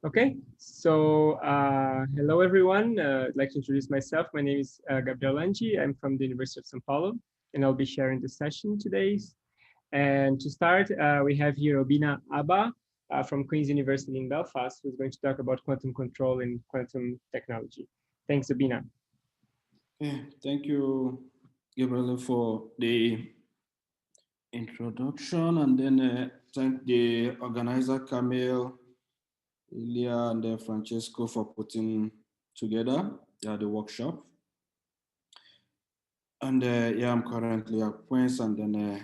Okay, so hello everyone. I'd like to introduce myself. My name is Gabriel Langi. I'm from the University of São Paulo, and I'll be sharing the session today. And to start, we have here Obinna Abah from Queen's University in Belfast, who's going to talk about quantum control and quantum technology. Thanks, Obinna. Thank you, Gabriel, for the introduction, and then thank the organizer, Camille, Ilya, and Francesco for putting together the workshop. And I'm currently at Queen's, and then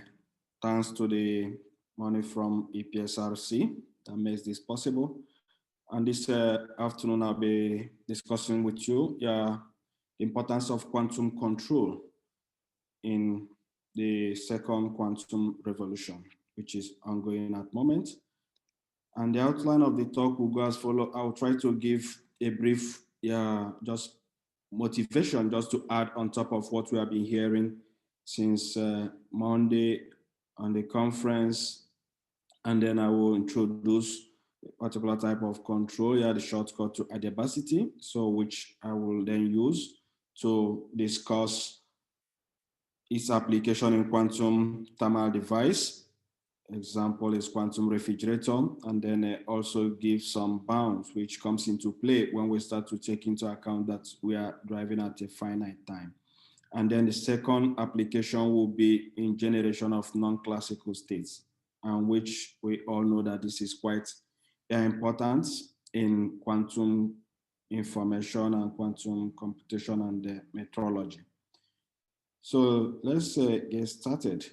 thanks to the money from EPSRC that makes this possible. And this afternoon, I'll be discussing with you the importance of quantum control in the second quantum revolution, which is ongoing at the moment. And the outline of the talk will go as follows. I'll try to give a brief, just motivation, just to add on top of what we have been hearing since Monday on the conference. And then I will introduce a particular type of control, the shortcut to adiabaticity, so which I will then use to discuss its application in quantum thermal device. Example is quantum refrigerator, and then also give some bounds which comes into play when we start to take into account that we are driving at a finite time. And then the second application will be in generation of non-classical states, and which we all know that this is quite important in quantum information and quantum computation and metrology. So let's get started.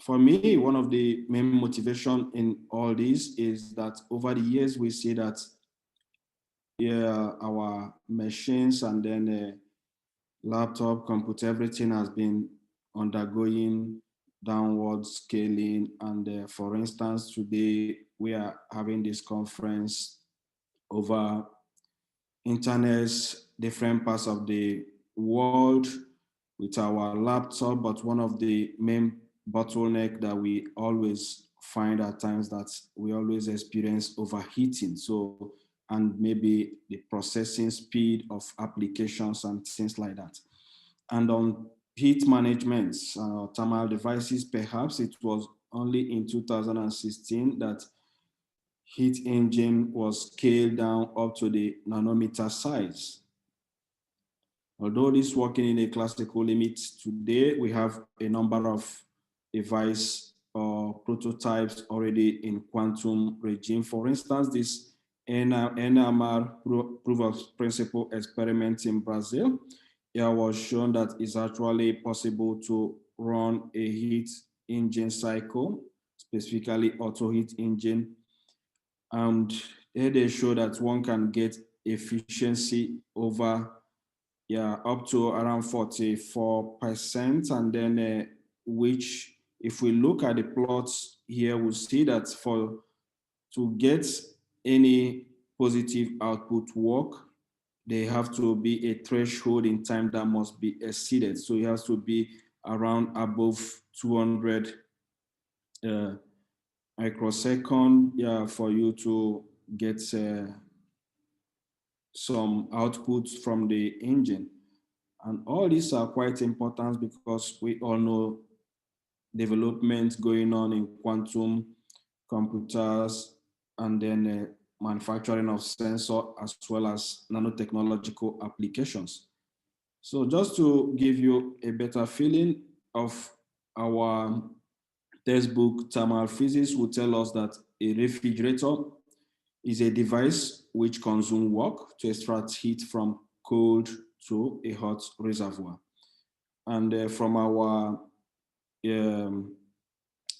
For me, one of the main motivation in all this is that over the years, we see that our machines and then laptop, computer, everything has been undergoing downward scaling. And for instance, today we are having this conference over internet, different parts of the world with our laptop, but one of the main bottleneck that we always find at times that we always experience overheating. So, and maybe the processing speed of applications and things like that. And on heat management, thermal devices, perhaps it was only in 2016 that heat engine was scaled down up to the nanometer size. Although this working in a classical limit, today we have a number of device or prototypes already in quantum regime. For instance, this NMR proof of principle experiment in Brazil, it was shown that it's actually possible to run a heat engine cycle, specifically Otto heat engine. And here they show that one can get efficiency over up to around 44%. And then which, if we look at the plots here, we'll see that to get any positive output work, they have to be a threshold in time that must be exceeded. So it has to be around above 200 microsecond, for you to get some outputs from the engine. And all these are quite important because we all know development going on in quantum computers and then manufacturing of sensor as well as nanotechnological applications. So just to give you a better feeling of our textbook, thermal physics will tell us that a refrigerator is a device which consumes work to extract heat from cold to a hot reservoir. And from our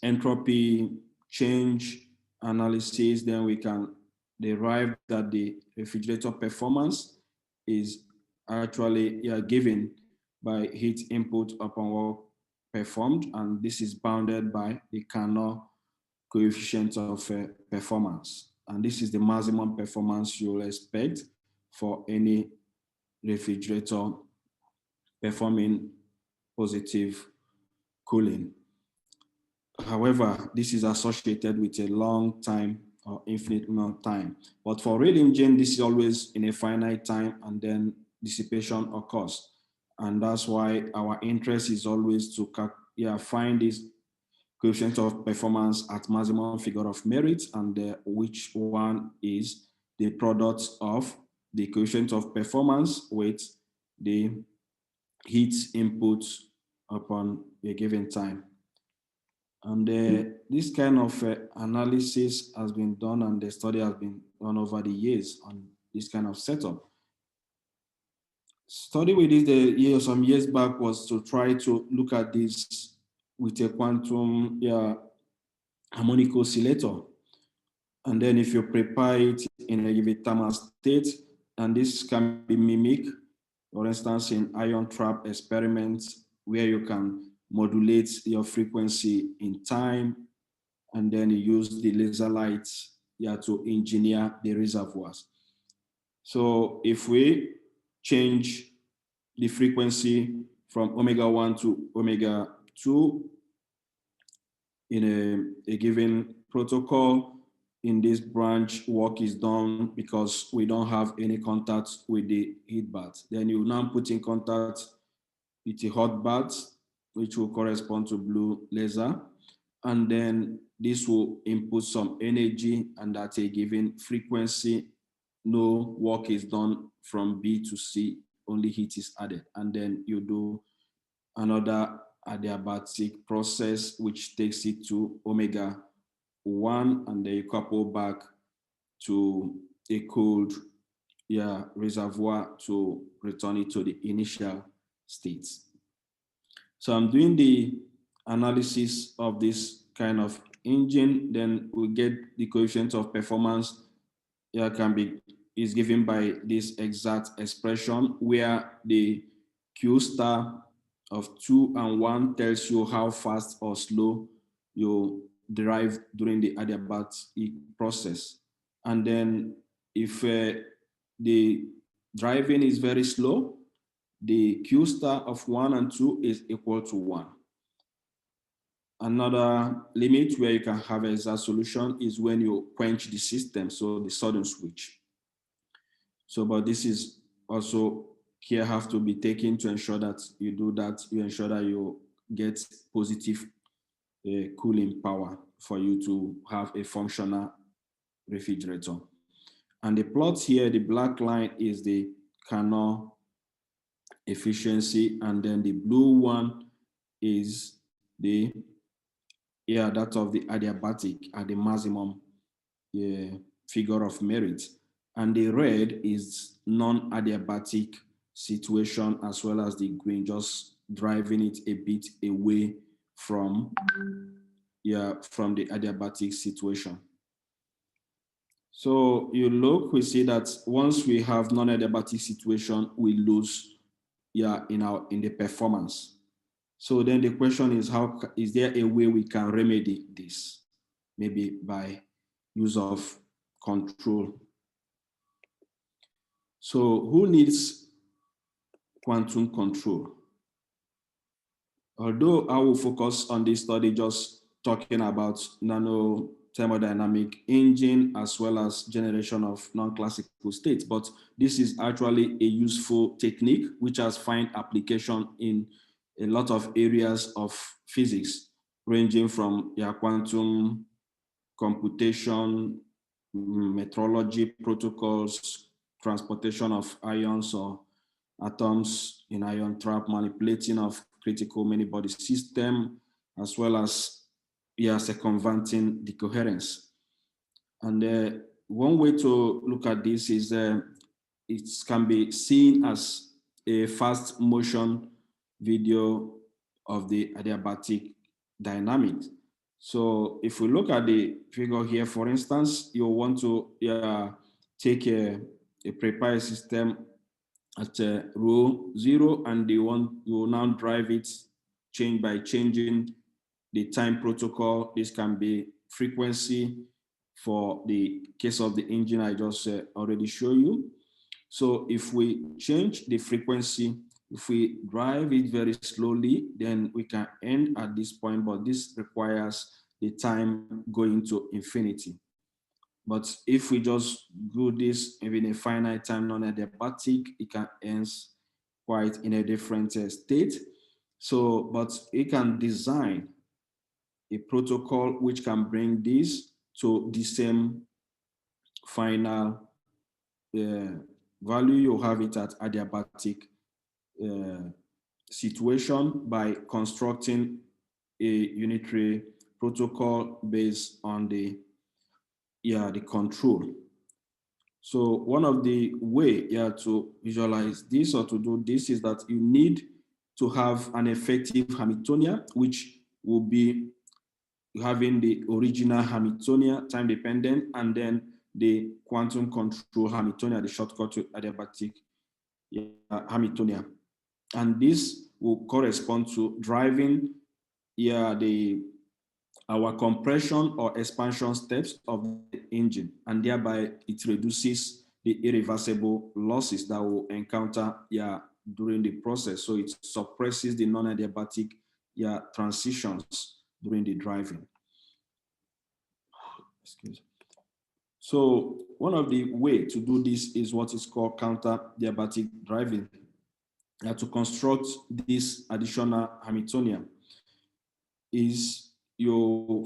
entropy change analysis, then we can derive that the refrigerator performance is actually given by heat input upon work performed, and this is bounded by the Carnot coefficient of performance. And this is the maximum performance you'll expect for any refrigerator performing positive cooling. However, this is associated with a long time or infinite amount of time. But for real engine, this is always in a finite time, and then dissipation occurs. And that's why our interest is always to find this coefficient of performance at maximum figure of merit, and which one is the product of the coefficient of performance with the heat input upon a given time. And this kind of analysis has been done, and the study has been done over the years on this kind of setup. Study we did some years back was to try to look at this with a quantum harmonic oscillator. And then if you prepare it in a given thermal state, and this can be mimicked, for instance, in ion trap experiments, where you can modulate your frequency in time, and then you use the laser lights to engineer the reservoirs. So if we change the frequency from omega 1 to omega 2 in a given protocol, in this branch, work is done because we don't have any contact with the heat bath. Then you now put in contact with a hot bath, which will correspond to blue laser. And then this will input some energy, and at a given frequency, no work is done from B to C, only heat is added. And then you do another adiabatic process, which takes it to omega 1, and then you couple back to a cold reservoir to return it to the initial states. So I'm doing the analysis of this kind of engine, then we get the coefficient of performance is given by this exact expression, where the Q star of 2 and 1 tells you how fast or slow you drive during the adiabatic process. And then if the driving is very slow, the Q star of 1 and 2 is equal to 1. Another limit where you can have a exact solution is when you quench the system, so the sudden switch. So, but this is also care have to be taken to ensure that you do that, you ensure that you get positive cooling power for you to have a functional refrigerator. And the plot here, the black line is the Carnot efficiency, and then the blue one is the that of the adiabatic at the maximum figure of merit. And the red is non-adiabatic situation, as well as the green, just driving it a bit away from the adiabatic situation. So you look, we see that once we have non-adiabatic situation, we lose in the performance. So then the question is, how is there a way we can remedy this? Maybe by use of control. So who needs quantum control? Although I will focus on this study just talking about nano thermodynamic engine as well as generation of non-classical states, but this is actually a useful technique which has found application in a lot of areas of physics, ranging from quantum computation, metrology protocols, transportation of ions or atoms in ion trap, manipulating of critical many body system, as well as circumventing decoherence. And one way to look at this is it can be seen as a fast motion video of the adiabatic dynamics. So if we look at the figure here, for instance, you want to take a prepared system at row 0, and you will now drive it by changing the time protocol. This can be frequency for the case of the engine I just already showed you. So if we change the frequency, if we drive it very slowly, then we can end at this point, but this requires the time going to infinity. But if we just do this in a finite time non-adiabatic, it can end quite in a different state. So, but it can design a protocol which can bring this to the same final value. You have it at adiabatic situation by constructing a unitary protocol based on the control. So one of the way to visualize this or to do this is that you need to have an effective Hamiltonian, which will be having the original Hamiltonian time dependent, and then the quantum control Hamiltonian, the shortcut to adiabatic Hamiltonian. And this will correspond to driving our compression or expansion steps of the engine, and thereby it reduces the irreversible losses that we'll encounter during the process. So it suppresses the non-adiabatic transitions during the driving. Excuse me. So one of the way to do this is what is called counter-diabatic driving. To construct this additional Hamiltonian is you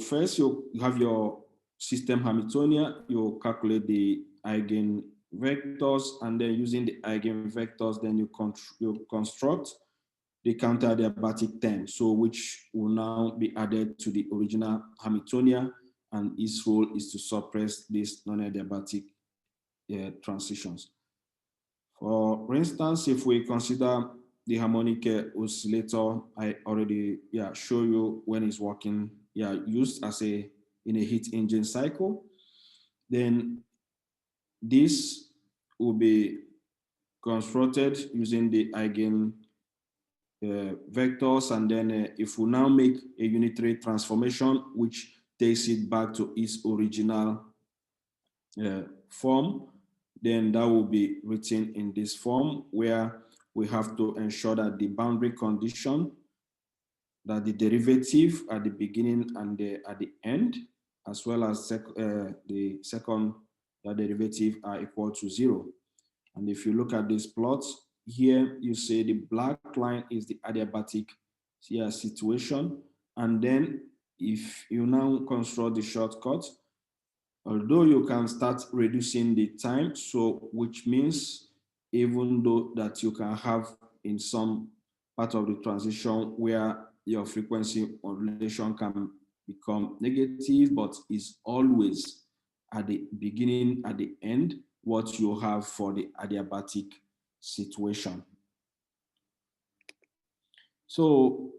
have your system Hamiltonian, you calculate the eigenvectors, and then using the eigenvectors, then you construct the counter-adiabatic term, so which will now be added to the original Hamiltonian, and its role is to suppress these non-adiabatic transitions. For instance, if we consider the harmonic oscillator, I already show you when it's working, used as in a heat engine cycle, then this will be constructed using the eigen vectors, and then if we now make a unitary transformation which takes it back to its original form, then that will be written in this form, where we have to ensure that the boundary condition, that the derivative at the beginning and at the end, as well as the second derivative, are equal to 0. And if you look at this plot here, you see the black line is the adiabatic situation. And then if you now construct the shortcut, although you can start reducing the time, so which means even though that you can have in some part of the transition where your frequency modulation can become negative, but is always at the beginning, at the end, what you have for the adiabatic situation. So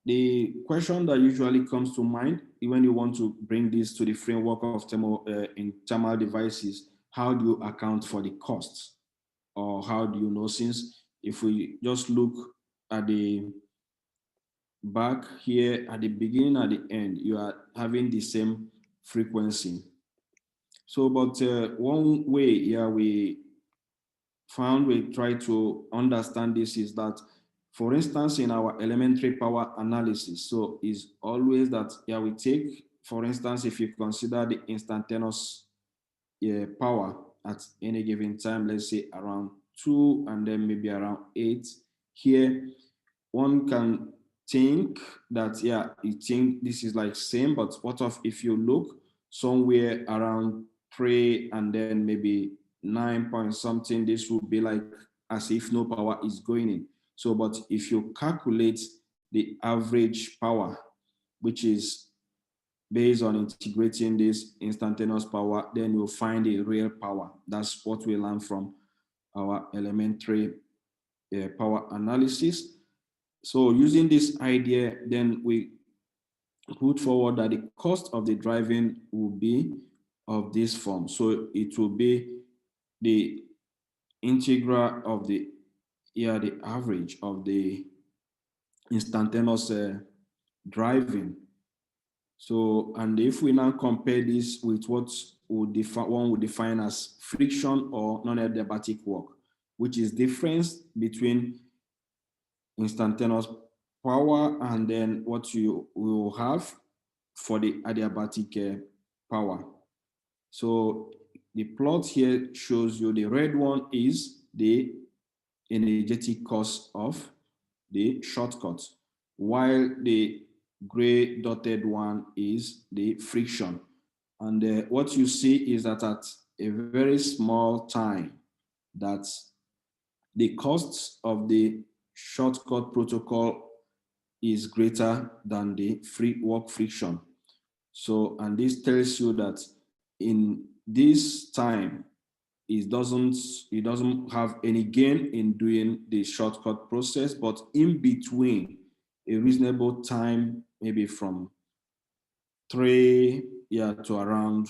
the question that usually comes to mind when you want to bring this to the framework of in thermal devices, how do you account for the costs? Or how do you know, since if we just look at the back here, at the beginning, at the end, you are having the same frequency. So, but one way we try to understand this is that, for instance, in our elementary power analysis, so is always that we take, for instance, if you consider the instantaneous power at any given time, let's say around 2 and then maybe around 8, here one can think that you think this is like same, but what if you look somewhere around 3 and then maybe 9 point something, this would be like as if no power is going in. So, but if you calculate the average power, which is based on integrating this instantaneous power, then you'll find a real power. That's what we learned from our elementary power analysis. So using this idea, then we put forward that the cost of the driving will be of this form. So it will be the integral of the average of the instantaneous driving. So, and if we now compare this with what one would define as friction or non-adiabatic work, which is difference between instantaneous power and then what you will have for the adiabatic power. So the plot here shows you the red one is the energetic cost of the shortcut, while the gray dotted one is the friction. And what you see is that at a very small time, that the costs of the shortcut protocol is greater than the free work friction. So, and this tells you that in this time, it doesn't have any gain in doing the shortcut process, but in between a reasonable time, maybe from 3 to around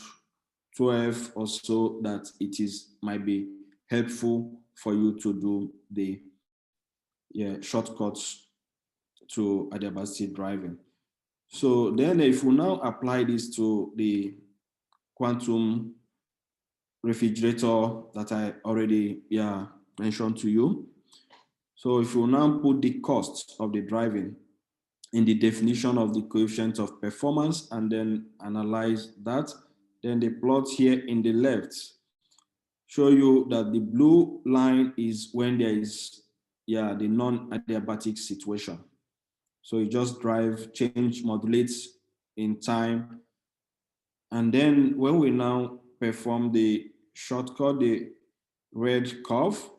12 or so, that it is might be helpful for you to do the shortcuts to adiabatic driving. So then if we now apply this to the quantum refrigerator that I already mentioned to you. So if you now put the cost of the driving in the definition of the coefficient of performance and then analyze that, then the plot here in the left show you that the blue line is when there is the non-adiabatic situation. So you just drive, change, modulates in time. And then when we now perform the shortcut, the red curve,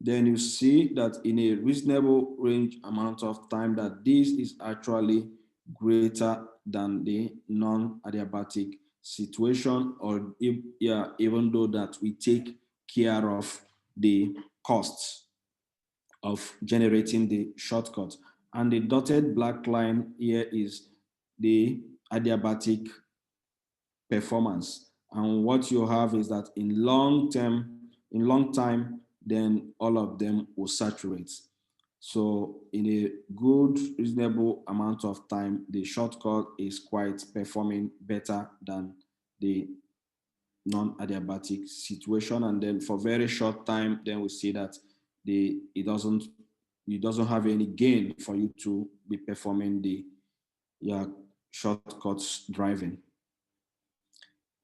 then you see that in a reasonable range amount of time that this is actually greater than the non-adiabatic situation, or even though that we take care of the costs of generating the shortcut. And the dotted black line here is the adiabatic performance. And what you have is that in long time, then all of them will saturate. So in a good, reasonable amount of time, the shortcut is quite performing better than the non-adiabatic situation. And then for very short time, then we see that it doesn't have any gain for you to be performing the shortcuts driving.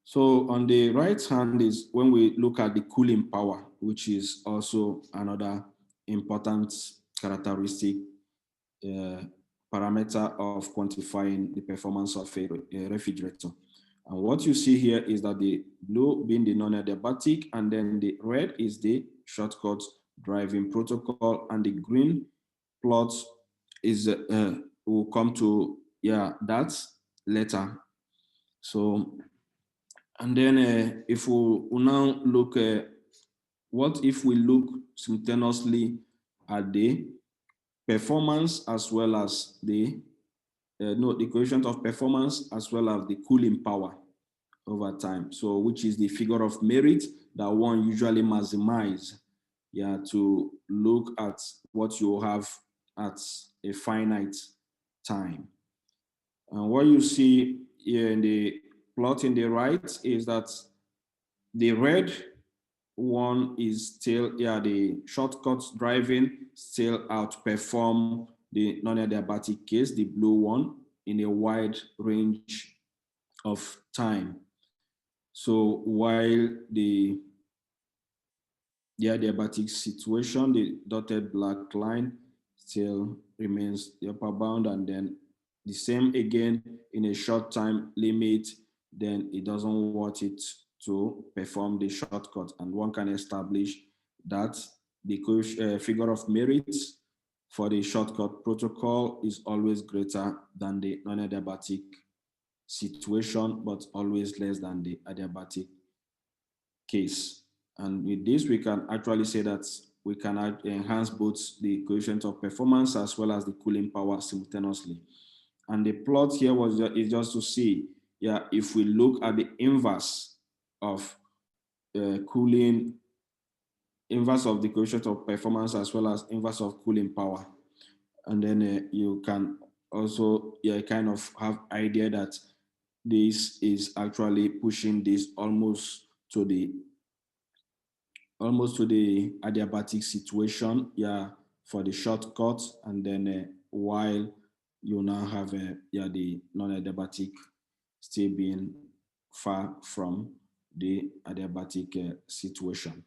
So on the right hand is when we look at the cooling power, which is also another important characteristic parameter of quantifying the performance of a refrigerator. And what you see here is that the blue being the non-adiabatic, and then the red is the shortcut driving protocol, and the green plot is will come to that later. So, and then if we now look, what if we look simultaneously at the performance as well as the coefficient of performance as well as the cooling power over time. So which is the figure of merit that one usually maximize to look at what you have at a finite time. And what you see here in the plot in the right is that the red one is still, the shortcuts driving still outperform the non-adiabatic case, the blue one, in a wide range of time. So while the adiabatic situation, the dotted black line still remains the upper bound, and then the same again in a short time limit, then it doesn't want it to perform the shortcut. And one can establish that the figure of merit for the shortcut protocol is always greater than the non-adiabatic situation, but always less than the adiabatic case. And with this, we can actually say that we can enhance both the coefficient of performance as well as the cooling power simultaneously. And the plot here is just to see, if we look at the inverse of inverse of the coefficient of performance as well as inverse of cooling power. And then you can also kind of have idea that this is actually pushing this almost to the adiabatic situation, for the shortcut, and then while you now have the non-adiabatic still being far from the adiabatic situation.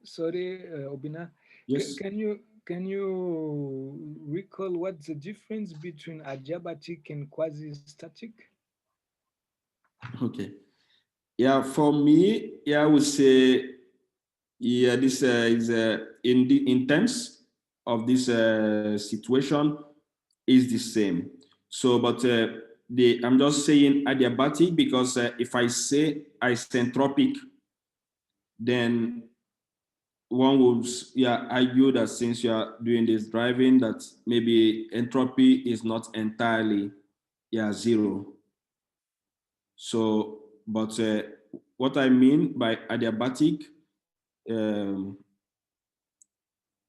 Sorry, Obinna. Yes. Can you recall what's the difference between adiabatic and quasi-static? Okay. Yeah, for me, yeah, I would say, yeah, this is in the terms of this situation is the same. So, but I'm just saying adiabatic because if I say isentropic, then one would, yeah, argue that since you are doing this driving, that maybe entropy is not entirely, yeah, zero. So, but what I mean by adiabatic um,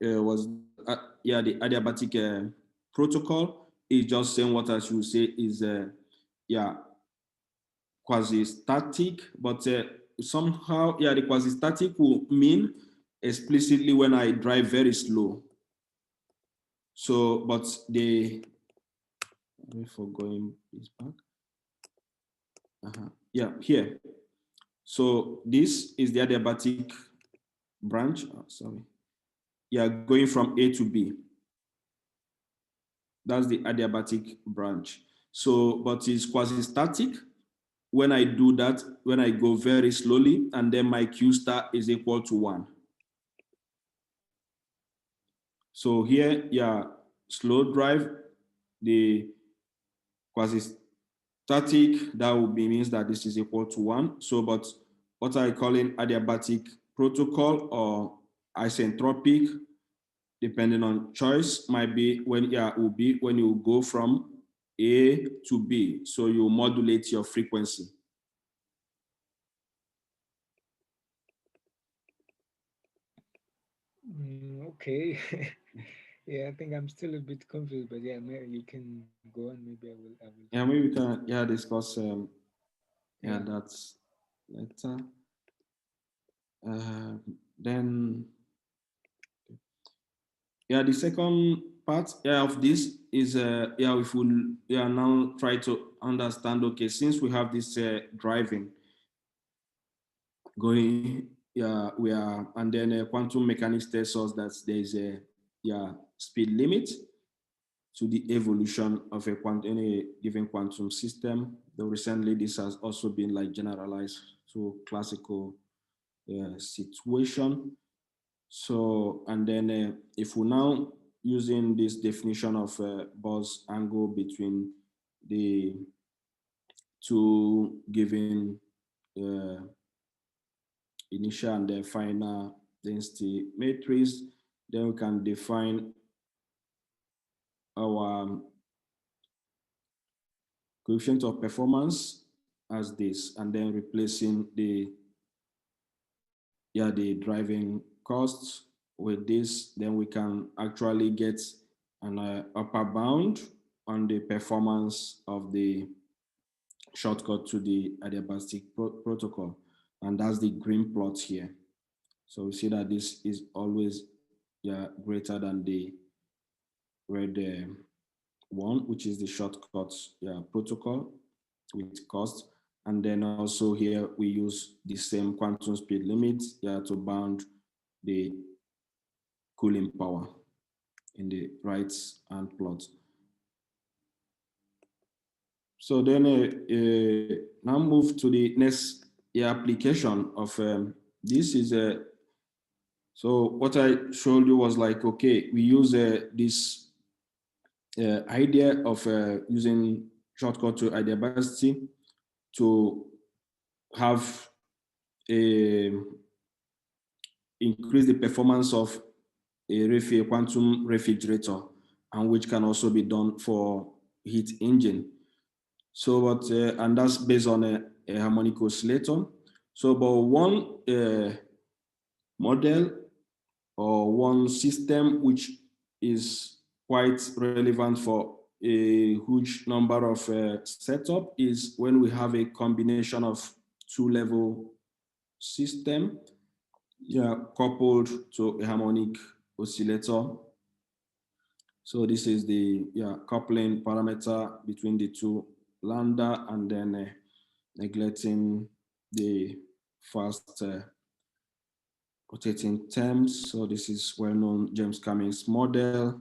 was that, yeah, the adiabatic protocol is just saying what I should say is, yeah, quasi-static, but somehow, yeah, the quasi-static will mean explicitly when I drive very slow. So, but for going this back, yeah, here. So this is the adiabatic branch. Oh, sorry. Yeah, going from A to B. That's the adiabatic branch. So, but it's quasi-static when I do that, when I go very slowly, and then my Q star is equal to 1. So here, yeah, slow drive, the quasi-static, that would be means that this is equal to 1. So, but what I call in adiabatic protocol or isentropic, depending on choice, might be when, yeah, will be when you go from A to B. So you modulate your frequency. Okay. Yeah, I think I'm still a bit confused, but yeah, you can go on. Maybe I will Yeah, follow. maybe we can, yeah, discuss yeah, Yeah. that's later. Then, yeah, the second part, yeah, of this is, yeah, if we, yeah, now try to understand, okay, since we have this driving going, yeah, we are, and then quantum mechanics tells us that there is a, yeah, speed limit to the evolution of a any given quantum system. Though recently this has also been like generalized to classical situation. So, and then if we now using this definition of Bose angle between the two given uh, initial and the final density matrix, then we can define our coefficient of performance as this, and then replacing the, yeah, the driving costs with this, then we can actually get an upper bound on the performance of the shortcut to the adiabatic protocol. And that's the green plot here. So we see that this is always, yeah, greater than the red one, which is the shortcut, yeah, protocol with cost. And then also here we use the same quantum speed limit, yeah, to bound the cooling power in the right hand plot. So then now move to the next application of this is a, so what I showed you was like, okay, we use this idea of using shortcut to adiabaticity to have a increase the performance of a quantum refrigerator, and which can also be done for heat engine. So, but and that's based on a harmonic oscillator. So, but one model or one system which is quite relevant for a huge number of setup is when we have a combination of two-level system, yeah, coupled to a harmonic oscillator. So this is the, yeah, coupling parameter between the two lambda, and then neglecting the fast rotating terms. So this is well-known James Cummings model.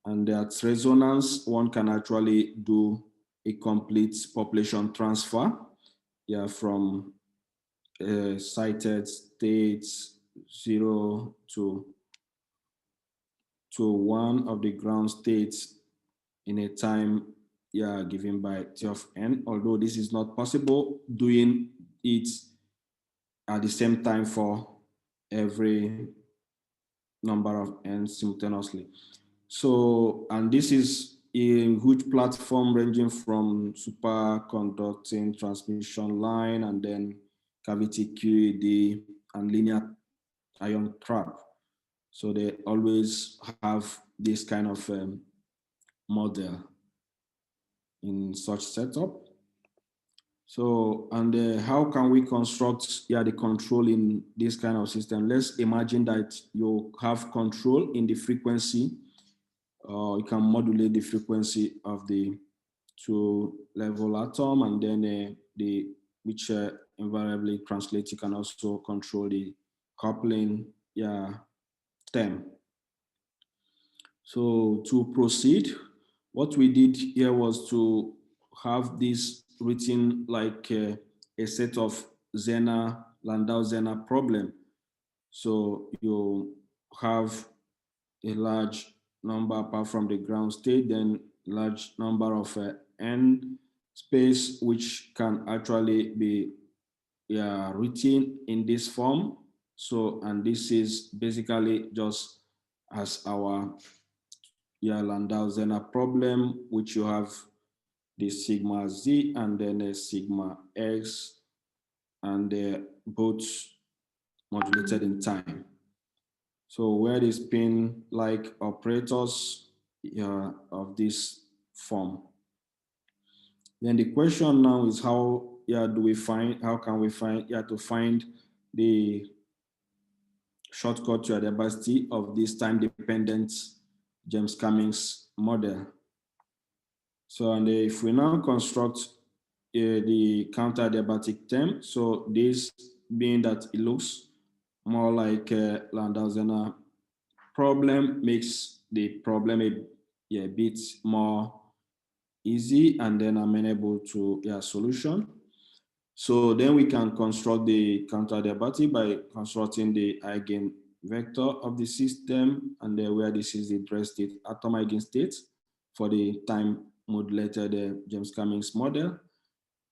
And at resonance, one can actually do a complete population transfer, from cited states 0 to one of the ground states in a time given by T of n, although this is not possible doing it at the same time for every number of n simultaneously. So, and this is a huge platform ranging from superconducting transmission line and then cavity QED and linear ion trap. So they always have this kind of model in such setup. So, and how can we construct the control in this kind of system? Let's imagine that you have control in the frequency. You can modulate the frequency of the two-level atom, and then which invariably translates. You can also control the coupling term. So to proceed, what we did here was to have this written like a set of Landau-Zener problem. So you have a large number apart from the ground state, then large number of n space, which can actually be written in this form. So, and this is basically just as our Landau-Zener problem, which you have the sigma z and then a sigma x, and they're both modulated in time. So where the spin-like operators of this form. Then the question now is how can we find to find the shortcut to adiabaticity of this time-dependent James Cummings model. So, and if we now construct the counter-adiabatic term, so this being that it looks more like a Landau-Zener problem makes the problem a bit more easy and then amenable to solution. So then we can construct the counter-adiabatic by constructing the eigenvector of the system, and then where this is the dress state atom eigenstate for the time modulated James Cummings model.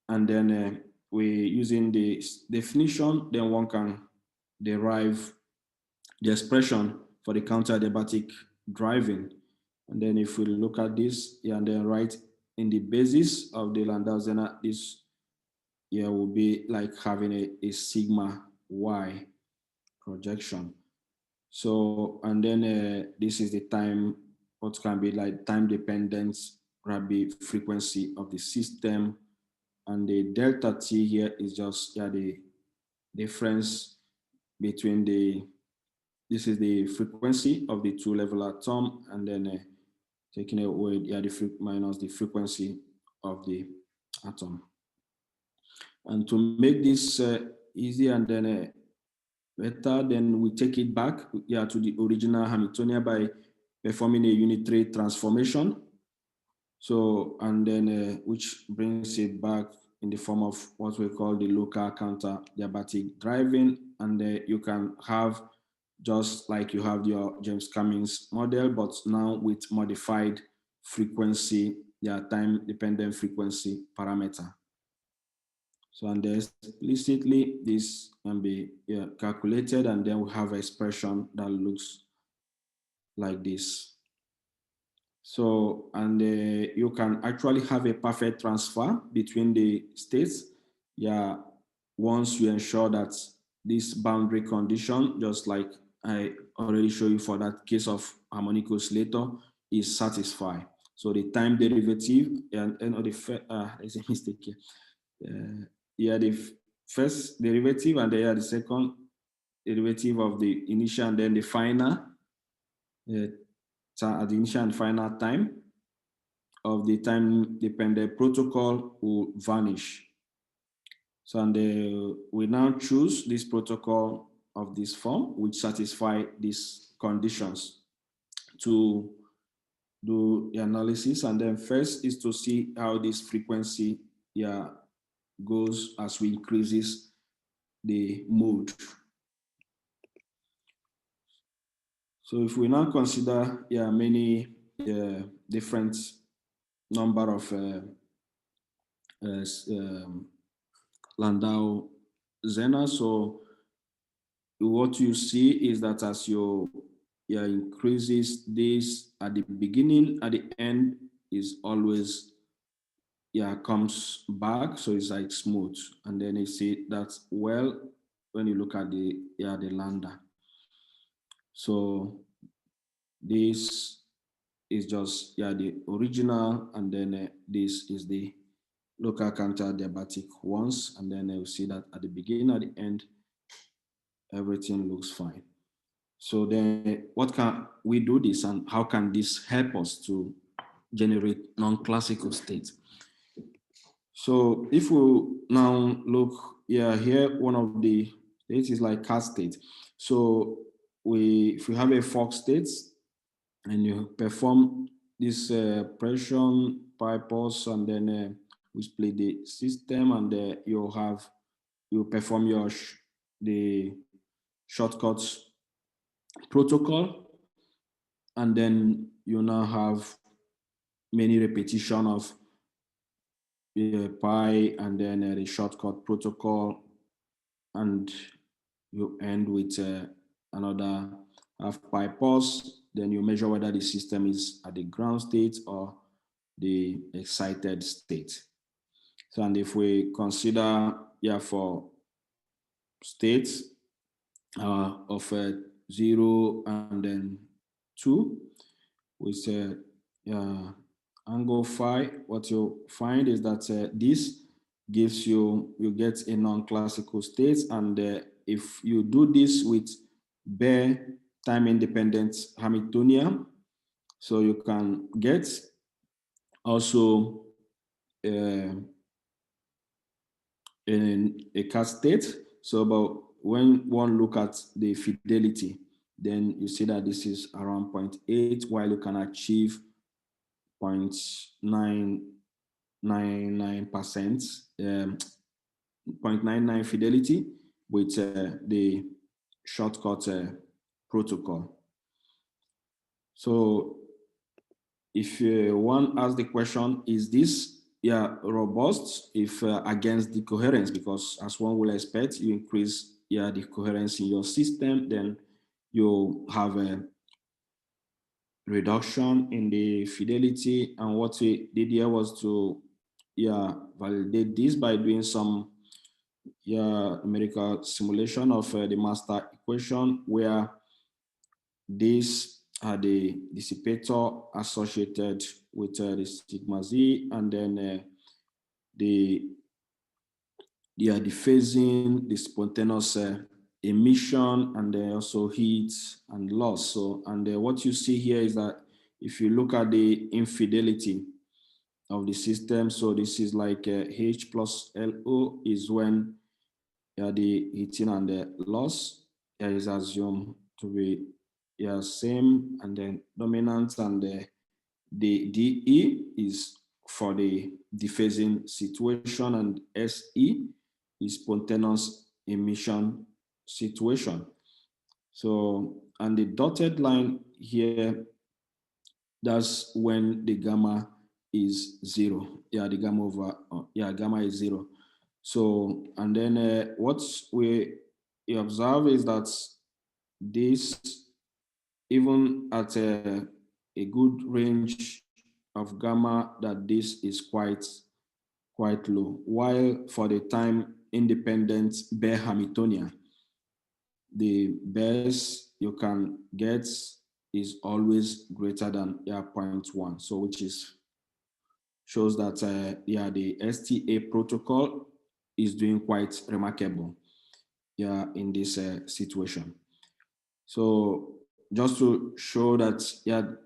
And then we using the definition, then one can derive the expression for the counter-adiabatic driving. And then if we look at this, and then right in the basis of the Landau-Zener, this will be like having a sigma y projection. So, and then this is the time, what can be like time dependence Rabi frequency of the system. And the delta t here is just the difference between this is the frequency of the two-level atom, and then taking away minus the frequency of the atom. And to make this easy and then better, then we take it back to the original Hamiltonian by performing a unitary transformation. So, and then which brings it back in the form of what we call the local counter-adiabatic driving. And you can have just like you have your James Cummings model, but now with modified frequency, time-dependent frequency parameter. So, and explicitly, this can be calculated, and then we have an expression that looks like this. So, and you can actually have a perfect transfer between the states. Once you ensure that this boundary condition, just like I already showed you for that case of harmonic oscillator, is satisfied. So the time derivative and there's a mistake here. The first derivative and the second derivative of the initial and then the final, at the initial and final time of the time-dependent protocol will vanish. So, and we now choose this protocol of this form, which satisfy these conditions to do the analysis. And then first is to see how this frequency goes as we increases the mode. So if we now consider many different number of Landau Zener, so what you see is that as you increases this at the beginning, at the end is always comes back, so it's like smooth, and then you see that well when you look at the lambda. So this is just the original, and then this is the local counter-adiabatic ones, and then you see that at the beginning, at the end, everything looks fine. So then what can we do this, and how can this help us to generate non-classical states? So if we now look here, one of the states is like cat state. So if we have a fork state and you perform this pressure pipe pulse, and then we split the system, and you perform the shortcuts protocol, and then you now have many repetition of pi, and then the shortcut protocol, and you end with another half pi pulse. Then you measure whether the system is at the ground state or the excited state. So, and if we consider for states of 0 and then 2 with angle phi, what you find is that this gives you get a non-classical state, and if you do this with bare time independent Hamiltonian, so you can get also in a cat state. So, but when one look at the fidelity, then you see that this is around 0.8, while you can achieve 0.999%, 0.99 fidelity with the shortcut protocol. So if one asks the question, is this robust if against decoherence? Because as one will expect, you increase the coherence in your system, then you have a reduction in the fidelity. And what we did here was to validate this by doing some numerical simulation of the master equation, where these are the dissipator associated with the sigma z, and then the phasing, the spontaneous emission, and then also heat and loss. So, and what you see here is that if you look at the infidelity of the system, so this is like H plus LO is when the heating and the loss is assumed to be same, and then dominant, and the DE is for the dephasing situation, and SE is spontaneous emission situation. So, and the dotted line here, that's when the gamma is 0. The gamma over, gamma is 0. So, and then what we observe is that this, even at a good range of gamma, that this is quite low, while for the time independent bare Hamiltonian, the best you can get is always greater than 0.1. So which shows that the STA protocol is doing quite remarkable in this situation. So just to show that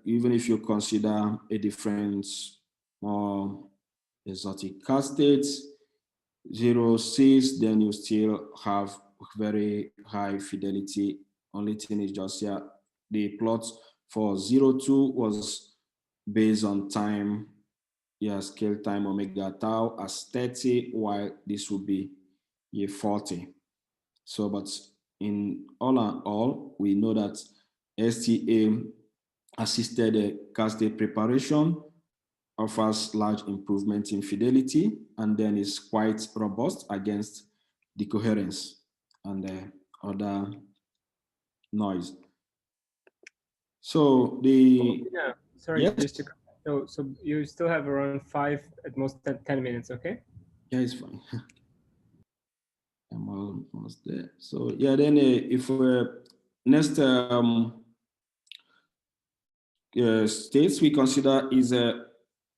even if you consider a different more exotic cat states, 0.6, then you still have very high fidelity. Only thing is just here, the plot for 0.2 was based on time, scale time omega tau as 30, while this would be 40. So, but in all and all, we know that STA assisted cascade preparation offers large improvement in fidelity and then is quite robust against decoherence and other noise. So the Yeah, sorry, yes, just to so you still have around 5 at most 10 minutes, okay? yeah, it's fine. I'm almost there. So yeah, then if next states we consider is there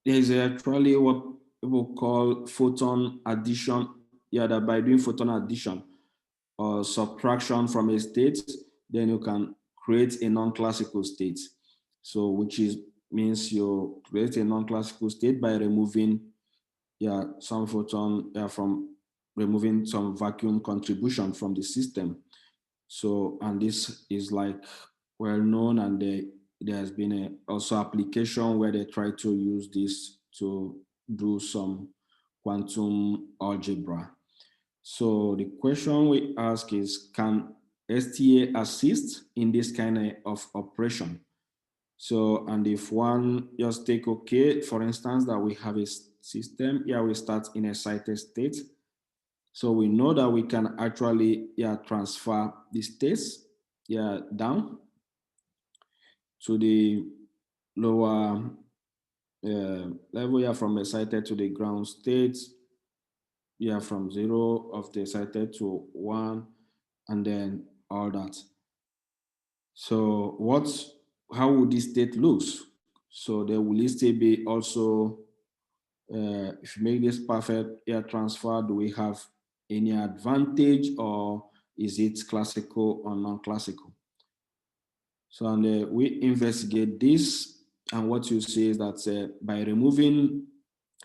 is actually what people call photon addition. Yeah, that by doing photon addition or subtraction from a state, then you can create a non-classical state. So which is means you create a non-classical state by removing some photon from removing some vacuum contribution from the system. So, and this is like well known, and there has been also application where they try to use this to do some quantum algebra. So the question we ask is, can STA assist in this kind of operation? So, and if one just take, okay, for instance, that we have a system, here we start in a excited state. So we know that we can actually transfer the states down to the lower level from excited to the ground state, from 0 of the excited to 1, and then all that. So how would this state looks? So there will still be also, if you make this perfect transfer, do we have any advantage, or is it classical or non-classical? So and we investigate this, and what you see is that by removing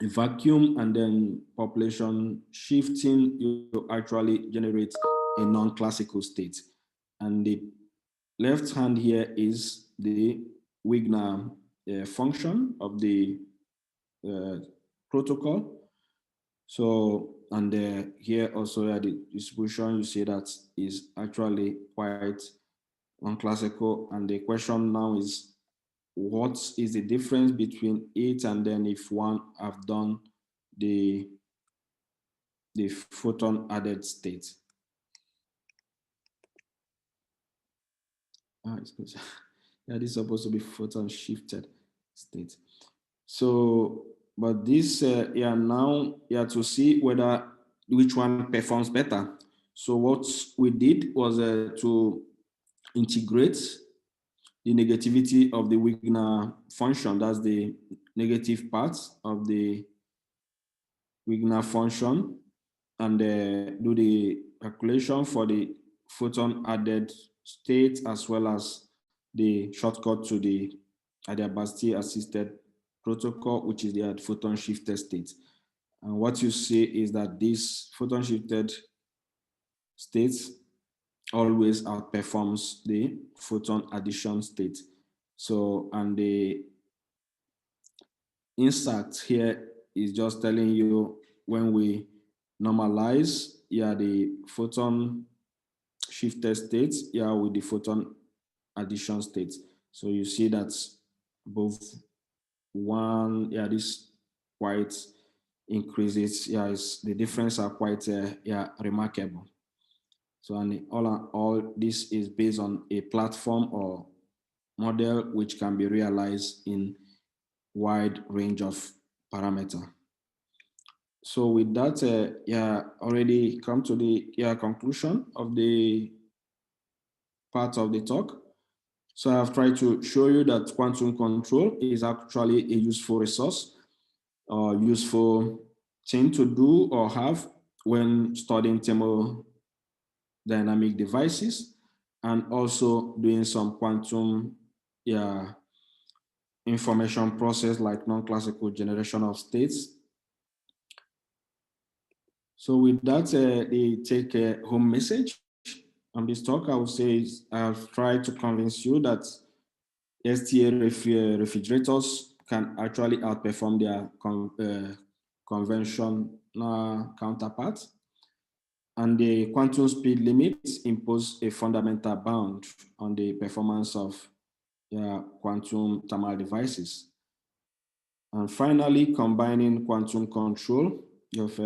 a vacuum and then population shifting, you actually generate a non-classical state. And the left hand here is the Wigner function of the protocol. So, and here also the distribution, you see that is actually quite non-classical. And the question now is, what is the difference between it and then if one have done the photon added state? Yeah, this is supposed to be photon shifted state. So, but this now to see whether which one performs better. So what we did was to integrate the negativity of the Wigner function. That's the negative part of the Wigner function, and do the calculation for the photon added state as well as the shortcut to the adiabatic assisted protocol, which is the photon shifted state. And what you see is that this photon shifted state always outperforms the photon addition state. So, and the insert here is just telling you when we normalize the photon shifted state with the photon addition state. So you see that both one, this quite increases. Is the difference are quite remarkable. So and all this is based on a platform or model which can be realized in wide range of parameter. So with that, already come to the conclusion of the part of the talk. So I've tried to show you that quantum control is actually a useful resource or useful thing to do or have when studying thermodynamic devices, and also doing some quantum information process like non-classical generation of states. So with that, the take home message on this talk, I would say is I've tried to convince you that STA refrigerators can actually outperform their conventional counterparts. And the quantum speed limits impose a fundamental bound on the performance of quantum thermal devices. And finally, combining quantum control of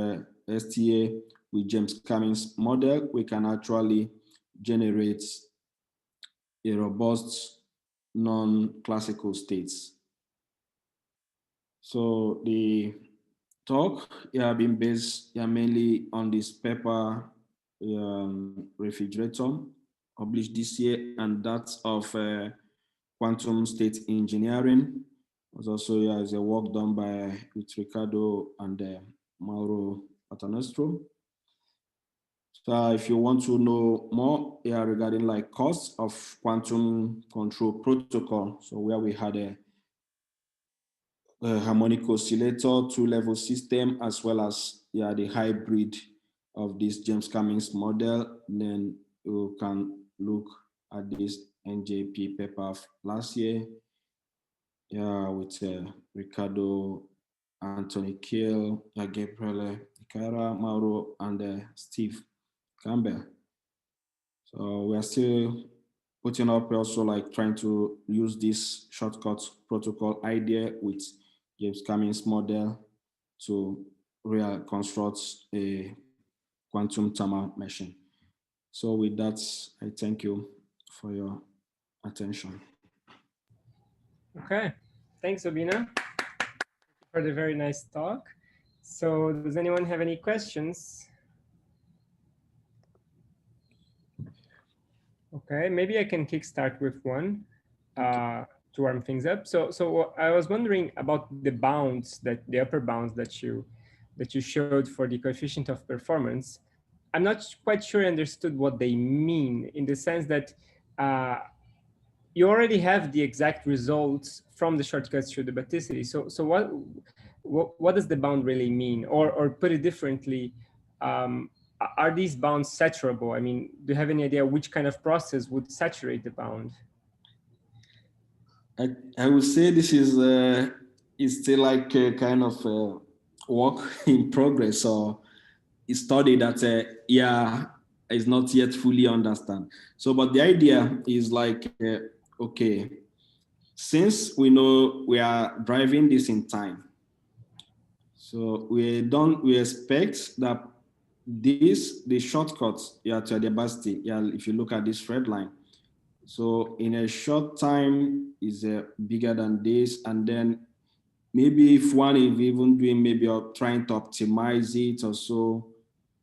STA with James Cummings' model, we can actually generate a robust non-classical states. So the talk been based mainly on this paper refrigerator published this year, and that's of quantum state engineering. Was also is a work done by with Ricardo and Mauro Patanostro. So if you want to know more regarding like costs of quantum control protocol, so where we had a harmonic oscillator, two-level system, as well as the hybrid of this James Cummings model, then you can look at this NJP paper of last year, with Ricardo, Anthony Kiel, Gabriele Icara, Mauro, and Steve Campbell. So we are still putting up also like trying to use this shortcut protocol idea with James Cummings model to reconstruct a quantum thermal machine. So with that, I thank you for your attention. Okay, thanks, Obinna, for the very nice talk. So does anyone have any questions? Okay, maybe I can kickstart with one to warm things up. So I was wondering about the bounds, that the upper bounds that you showed for the coefficient of performance. I'm not quite sure I understood what they mean, in the sense that you already have the exact results from the shortcuts through the Baticity. So what does the bound really mean? Or put it differently, are these bounds saturable? I mean, do you have any idea which kind of process would saturate the bound? I would say this is still like a kind of work in progress, or a study that is not yet fully understand. So, but the idea is like, okay, since we know we are driving this in time, so we expect that the shortcuts to the basti, if you look at this red line, so in a short time is bigger than this, and then maybe if one is even doing maybe or trying to optimize it or so,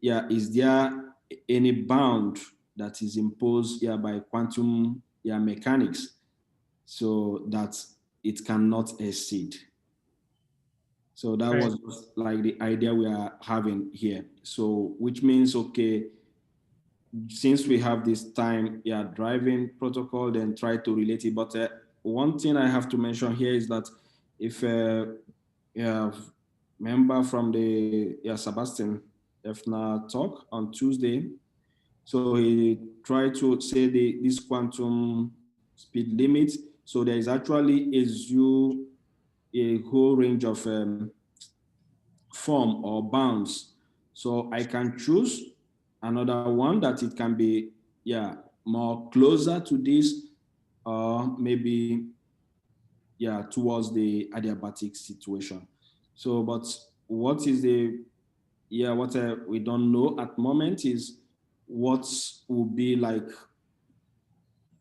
is there any bound that is imposed by quantum mechanics so that it cannot exceed? So that Right. was like the idea we are having here. So which means, okay, since we have this time driving protocol, then try to relate it. But one thing I have to mention here is that if you have member from the Sebastian Efner talk on Tuesday, so he tried to say this quantum speed limit. So there is actually a whole range of form or bounds. So I can choose another one that it can be more closer to this, or maybe towards the adiabatic situation. So but what is the what we don't know at the moment is what will be like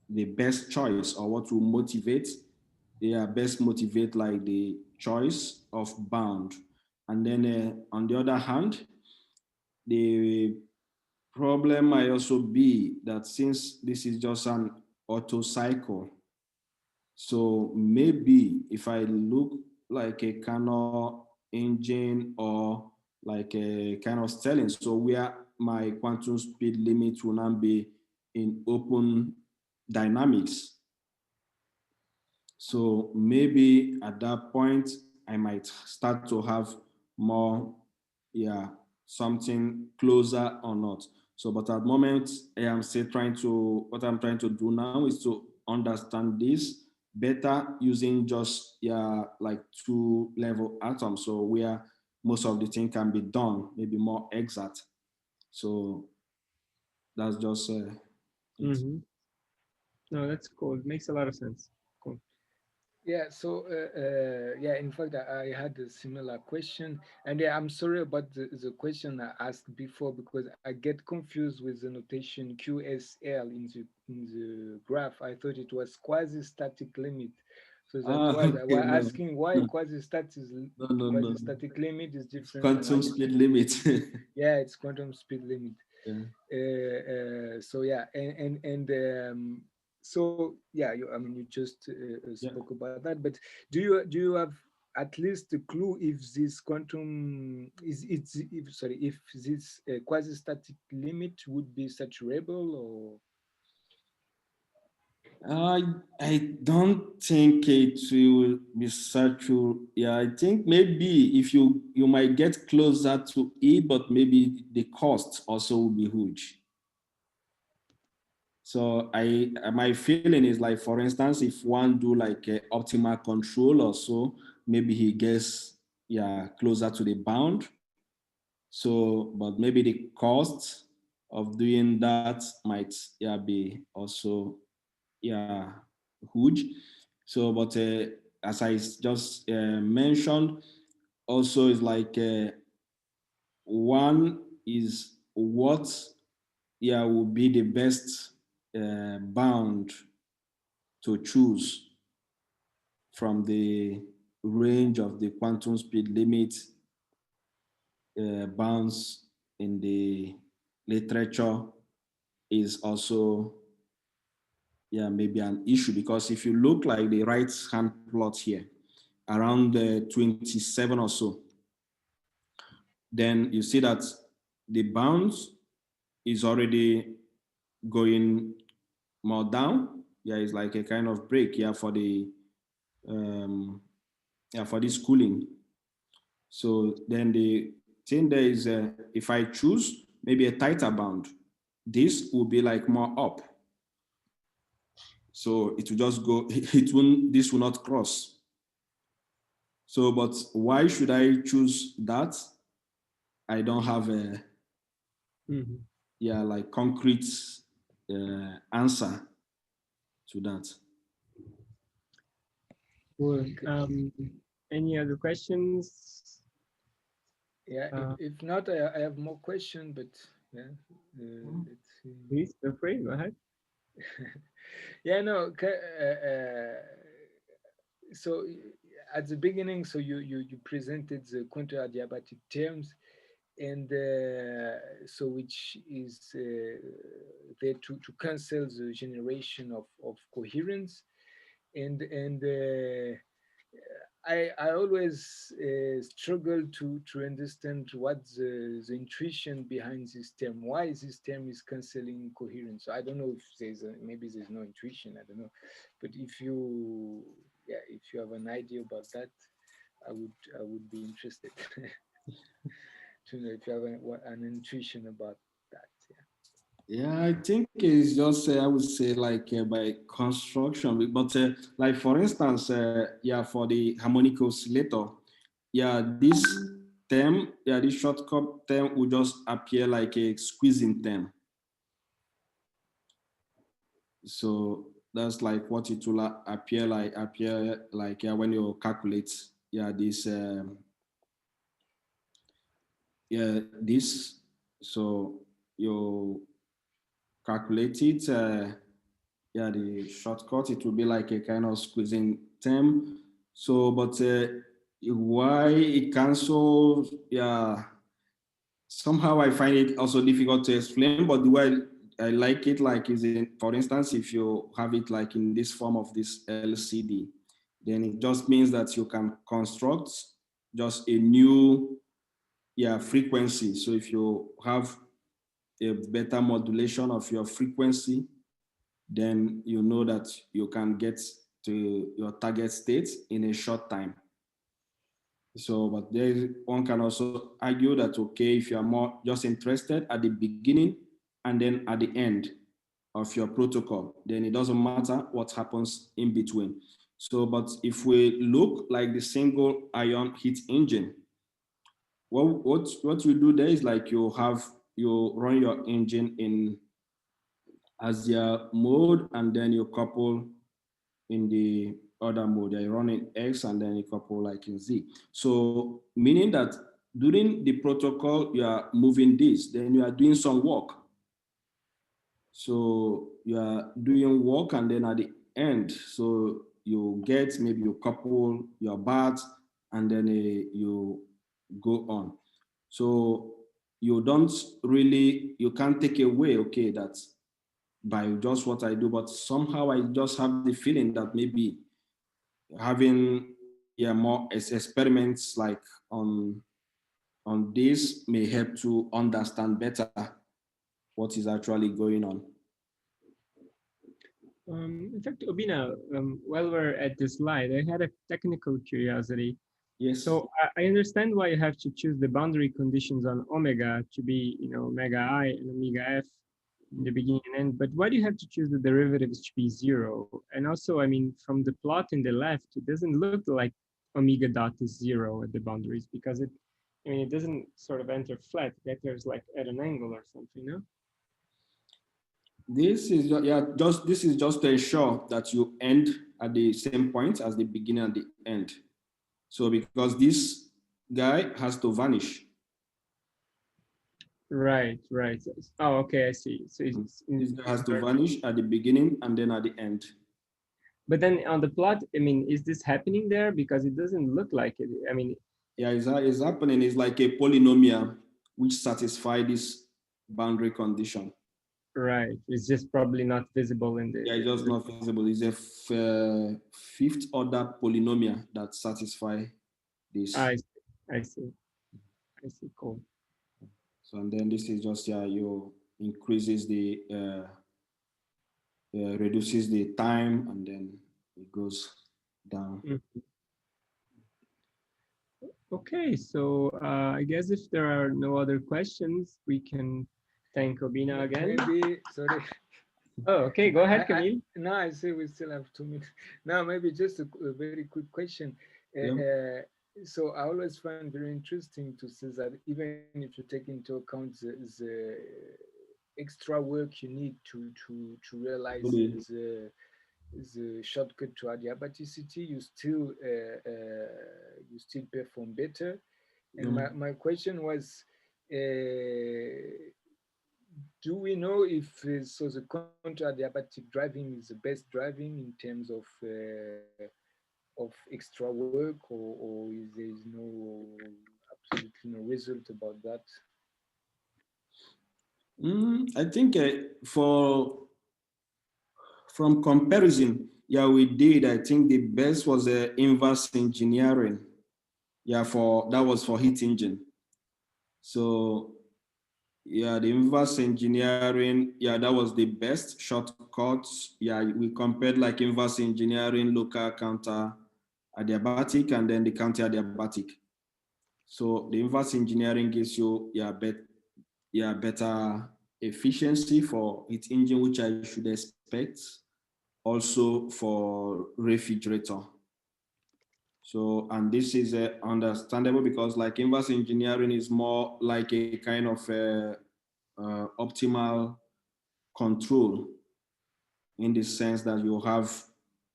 the best choice, or what will motivate best motivate like the choice of bound. And then on the other hand, the problem might also be that since this is just an Otto cycle, so maybe if I look like a Carnot engine or like a kind of Stirling, so where my quantum speed limit will not be in open dynamics. So maybe at that point, I might start to have more something closer or not. So, but at the moment, I am still what I'm trying to do now is to understand this better using just, like 2-level atoms. So where most of the thing can be done, maybe more exact. So that's just it. No, that's cool. It makes a lot of sense. Cool. Yeah, so yeah, in fact, I had a similar question, and yeah, I'm sorry about the question I asked before because I get confused with the notation QSL in the graph. I thought it was quasi-static limit, so that was I Okay, was no, asking why no, no. quasi-static limit is It's different from quantum speed limit. yeah, it's quantum speed limit. Yeah. So yeah, so yeah, I mean, you just Yeah. spoke about that, but do you have at least a clue if this quantum is it's if sorry if this quasi-static limit would be saturable or I don't think it will be such a, yeah, I think maybe if you might get closer to it, but maybe the cost also will be huge. So my feeling is like, for instance, if one do like a optimal control or so, maybe he gets, closer to the bound. So, but maybe the cost of doing that might, be also, yeah, huge. So, but as I just mentioned, also is like, one is what, would be the best bound to choose from the range of the quantum speed limit bounds in the literature is also, maybe an issue, because if you look like the right hand plot here, around 27 or so, then you see that the bounds is already going more down. Yeah, it's like a kind of break, for the for this cooling. So then the thing there is, if I choose maybe a tighter bound, this will be like more up. So it will just go, this will not cross. So, but why should I choose that? I don't have a, like concrete answer to that. Cool. Any other questions? yeah, if not, I have more question, but yeah, let's see. Please feel free. Go ahead. Yeah, no, so at the beginning, so you presented the counter-adiabatic terms, and so which is there to cancel the generation of coherence, and I always struggle to understand what the intuition behind this term. Why this term is canceling coherence? So I don't know if maybe there's no intuition. I don't know, but if you if you have an idea about that, I would be interested to know if you have an intuition about that. Yeah. Yeah, I think it's just, I would say, like by construction, but like for instance, for the harmonic oscillator, this term, this shortcut term will just appear like a squeezing term. So that's like what it will appear like, when you calculate, this, this. So you calculate it, the shortcut, it will be like a kind of squeezing term. So, but why it cancels, somehow I find it also difficult to explain, but the way I like it, like, is in, for instance, if you have it like in this form of this LCD, then it just means that you can construct just a new, frequency. So if you have a better modulation of your frequency, then you know that you can get to your target state in a short time. So, but one can also argue that, okay, if you are more just interested at the beginning and then at the end of your protocol, then it doesn't matter what happens in between. So, but if we look like the single ion heat engine, what you do there is like you run your engine in as your mode, and then you couple in the other mode. You run in X and then you couple like in Z. So meaning that during the protocol, you are moving this, then you are doing some work. So you are doing work, and then at the end, so you get, maybe you couple your bath, and then you go on. So you don't really, you can't take away, okay, that's by just what I do, but somehow I just have the feeling that maybe having more experiments like on this may help to understand better what is actually going on. In fact, Obinna, while we're at this slide, I had a technical curiosity. Yes. So I understand why you have to choose the boundary conditions on omega to be, omega I and omega F in the beginning and end, but why do you have to choose the derivatives to be 0? And also, I mean, from the plot in the left, it doesn't look like omega dot is 0 at the boundaries, because it doesn't sort of enter flat. It enters like at an angle or something, no? This is just to ensure that you end at the same point as the beginning and the end. So because this guy has to vanish. Right. Oh, okay, I see. So this guy has to vanish at the beginning and then at the end. But then on the plot, I mean, is this happening there? Because it doesn't look like it. I mean, yeah, it's happening. It's like a polynomial which satisfies this boundary condition. Right. It's just probably not visible in the. Yeah, it's just not visible. It's a fifth order polynomial that satisfies this. I see. Cool. So, and then this is just, you increases the, reduces the time, and then it goes down. Mm-hmm. Okay, so I guess if there are no other questions, we can thank Obinna again. Maybe, sorry. Oh, okay, go ahead, Camille. No, I say we still have 2 minutes. Now, maybe just a very quick question. So I always find very interesting to see that even if you take into account the extra work you need to realize the shortcut to adiabaticity, you still perform better. And my question was, do we know if so the counter-adiabatic driving is the best driving in terms of extra work, or is there absolutely no result about that? I think from comparison, we did. I think the best was inverse engineering. That was for heat engine. So the inverse engineering, that was the best shortcut. We compared like inverse engineering, local counter adiabatic, and then the counter adiabatic. So the inverse engineering gives you better efficiency for heat engine, which I should expect also for refrigerator. So, and this is understandable because like inverse engineering is more like a kind of optimal control, in the sense that you have,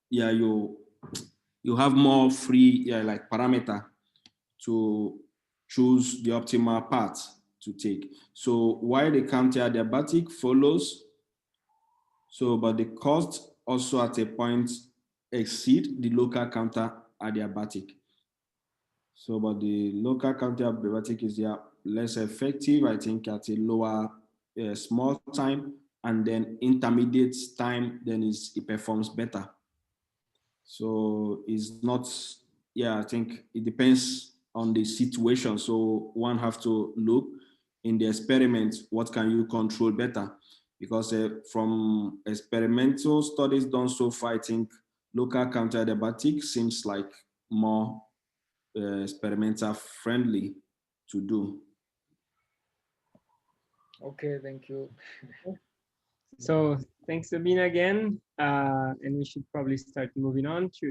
you have more free, like parameter to choose the optimal path to take. So while the counter adiabatic follows, but the cost also at a point exceed the local counter adiabatic. So, but the local counter adiabatic is less effective, I think, at a lower small time, and then intermediate time, then it performs better. So it's not, I think it depends on the situation. So one have to look in the experiment, what can you control better? Because from experimental studies done so far, I think local counter adiabatic seems like more experimental friendly to do. Okay, thank you. So thanks, Obinna, again. And we should probably start moving on to